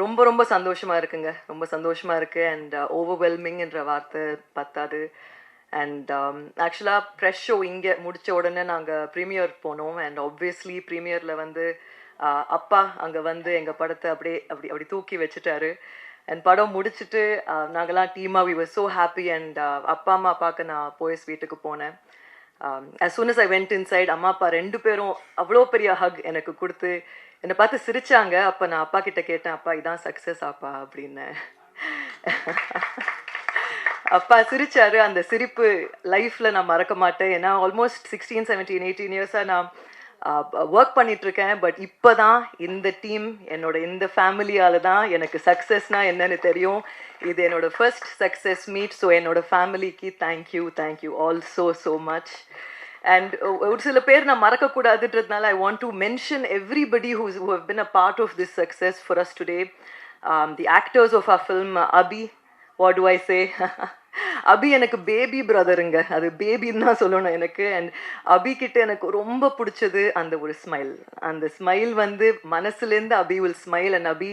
ரொம்ப ரொம்ப சந்தோஷமா இருக்குங்க. ரொம்ப சந்தோஷமா இருக்கு. அண்ட் ஓவர்வெல்மிங்ன்ற வார்த்தை பத்தாது. அண்ட் ஆக்சுவலா ப்ரெஷ் ஷோ இங்கே முடிச்ச உடனே நாங்கள் ப்ரீமியர் போனோம். அண்ட் ஆப்வியஸ்லி ப்ரீமியரில் வந்து அப்பா அங்கே வந்து எங்கள் படத்தை அப்படியே அப்படி தூக்கி வச்சுட்டாரு. அண்ட் படம் முடிச்சுட்டு நாங்கள்லாம் டீமாக we were so happy. And அப்பா அம்மா பார்க்க நான் போயஸ் வீட்டுக்கு போனேன். as soon as I went inside, அம்மா அப்பா ரெண்டு பேரும் அவ்வளோ பெரிய ஹக் எனக்கு கொடுத்து என்னை பார்த்து சிரிச்சாங்க. அப்போ நான் அப்பா கிட்ட கேட்டேன், அப்பா இதான் சக்ஸஸ் அப்பா அப்படின்னு. அப்பா சிரிச்சாரு. அந்த சிரிப்பு லைஃப்பில் நான் மறக்க மாட்டேன். ஏன்னா ஆல்மோஸ்ட் 16, 17, 18 இயர்ஸாக நான் ஒர்க் பண்ணிகிட்ருக்கேன். பட் இப்போ தான் இந்த டீம் என்னோட இந்த ஃபேமிலியால் தான் எனக்கு சக்ஸஸ்னால் என்னன்னு தெரியும். இது என்னோட ஃபர்ஸ்ட் சக்ஸஸ் மீட். ஸோ என்னோட ஃபேமிலிக்கு thank you all so much. And ஒரு சில பேர் நான் மறக்கக்கூடாதுன்றதுனால I want to mention everybody who have been a part of this success for us today. The actors of our film, Abhi, what do I say? அபி எனக்கு baby பிரதருங்க. அது பேபின்னு தான் சொல்லணும் எனக்கு. அண்ட் அபி கிட்ட எனக்கு ரொம்ப பிடிச்சது அந்த ஒரு ஸ்மைல். அந்த ஸ்மைல் வந்து மனசுலேருந்து Abhi will smile. And Abhi,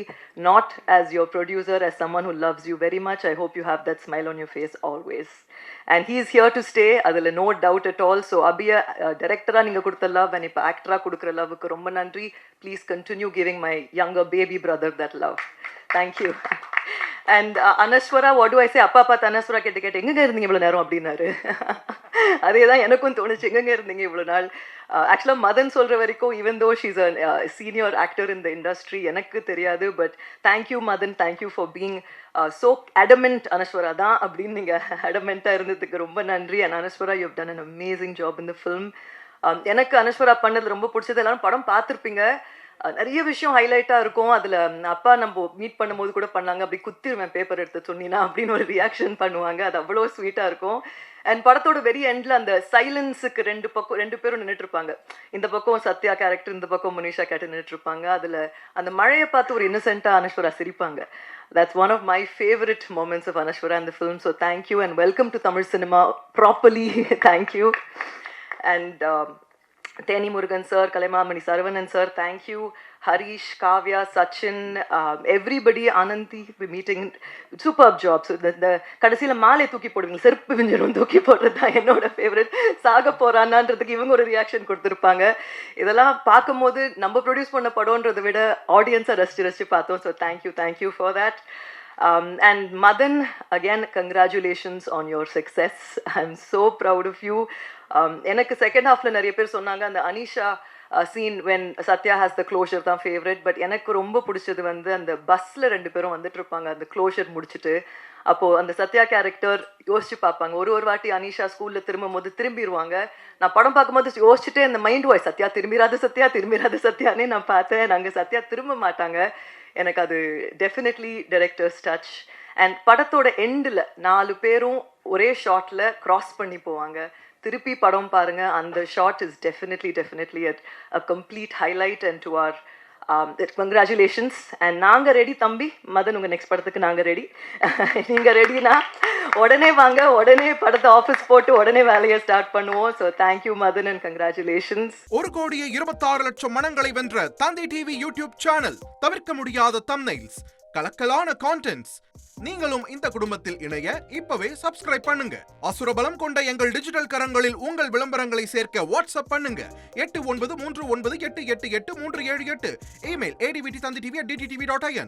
not as your producer, as someone who loves you very much, I hope you have that smile on your face always. And he is here to stay. அதில் no doubt at all. So அபியை டைரக்டராக நீங்கள் கொடுத்த love and இப்போ ஆக்டராக கொடுக்குற லவ்வுக்கு ரொம்ப நன்றி. Please continue giving my younger baby brother that love. Thank you. And Anaswara, what do I say, அப்பா பார்த்து அனஸ்வரா கேட்டு எங்கே இருந்தீங்க இவ்வளோ நேரம் அப்படின்னாரு. அதே தான் எனக்கும் தோணுச்சு, எங்கே இருந்தீங்க இவ்வளோ நாள். ஆக்சுவலாக மதன் சொல்கிற வரைக்கும் even though she's a senior actor in the industry, எனக்கு தெரியாது. But thank you Madan, thank you for being so adamant. Anaswara தான் அப்படின்னு நீங்கள் அடமெண்ட்டாக இருந்ததுக்கு ரொம்ப நன்றி. And Anaswara, you have done an amazing job in the film. எனக்கு அனஸ்வரா பண்ணது ரொம்ப பிடிச்சது. எல்லாரும் படம் பார்த்துருப்பீங்க, நிறைய விஷயம் ஹைலைட்டாக இருக்கும். அதில் அப்பா நம்ம மீட் பண்ணும்போது கூட பண்ணாங்க, அப்படி குத்திடுவேன் பேப்பர் எடுத்து சொன்னீங்கன்னா அப்படின்னு ஒரு ரியாக்ஷன் பண்ணுவாங்க. அது அவ்வளோ ஸ்வீட்டாக இருக்கும். அண்ட் படத்தோட வெரி எண்டில் அந்த சைலன்ஸுக்கு ரெண்டு பேரும் நின்றுட்டுருப்பாங்க. இந்த பக்கம் சத்யா கேரக்டர், இந்த பக்கம் முனிஷா கேரக்டர் நின்றுட்டுருப்பாங்க. அதில் அந்த மழையை பார்த்து ஒரு இன்னசென்ட்டாக அனஸ்வரா சிரிப்பாங்க. That's one of my favorite moments of Anashwara in the film. So thank you and welcome to Tamil cinema properly. Thank you. And Teni Murugan sir, Kalaimamani Saravanan sir, thank you. Harish, Kavya, Sachin, everybody, Ananthi, we're meeting. Superb job. So the கடைசியில் மாலை தூக்கி போடுவீங்க, செருப்பு விஞ்சிரும் தூக்கி போடுறது தான் என்னோட favourite. சாக போறானான்றதுக்கு இவங்க ஒரு ரியாக்ஷன் கொடுத்துருப்பாங்க. இதெல்லாம் பார்க்கும்போது நம்ம ப்ரொடியூஸ் பண்ண படம்ன்றதை விட ஆடியன்ஸை ரசிச்சு பார்த்தோம். So thank you for that. And Madan, again, congratulations on your success. I'm so proud of you. எனக்கு செகண்ட் ஹாஃப்ல நிறைய பேர் சொன்னாங்க அந்த Anisha scene when Sathya has the closure தான் ஃபேவரட். பட் எனக்கு ரொம்ப பிடிச்சது வந்து அந்த பஸ்ஸில் ரெண்டு பேரும் வந்துட்டு இருப்பாங்க அந்த க்ளோஷர் முடிச்சுட்டு. அப்போது அந்த சத்யா கேரக்டர் யோசிச்சு பார்ப்பாங்க. ஒரு வாட்டி அனிஷா ஸ்கூலில் திரும்பும் போது திரும்பிடுவாங்க. நான் படம் பார்க்கும்போது யோசிச்சுட்டே அந்த மைண்ட் வாய்ஸ், சத்யா திரும்பிராது சத்யானே நான் பார்த்தேன். நாங்கள் சத்யா திரும்ப மாட்டாங்க. எனக்கு அது டெஃபினெட்லி டைரக்டர்ஸ் டச். அண்ட் படத்தோட எண்டில் 4 பேரும் ஒரே ஷாட்டில் க்ராஸ் பண்ணி போவாங்க. திருப்பி படம் பாருங்க, அந்த shot is definitely a complete highlight. And to our congratulations. And நாங்கள் ரெடி தம்பி மதன், உங்கள் நெக்ஸ்ட் படத்துக்கு நாங்கள் ரெடி. நீங்கள் ரெடினா உடனே வாங்க, உடனே படத்தை ஆஃபீஸ் போட்டு உடனே வேலையை ஸ்டார்ட் பண்ணுவோம். So thank you Madan and congratulations. 1,26,00,000 மனங்களை வென்ற தந்தி டிவி யூடியூப் சேனல், தவிர்க்க முடியாத தம்ப்நெயில்ஸ், கலக்கலான கான்டென்ட்ஸ். நீங்களும் இந்த குடும்பத்தில் இணைய இப்பவே சப்ஸ்கிரைப் பண்ணுங்க. அசுரபலம் கொண்ட எங்கள் டிஜிட்டல் கரங்களில் உங்கள் விளம்பரங்களை சேர்க்க வாட்ஸ்அப் பண்ணுங்க. 8939888838. Email advttv@dttv.in.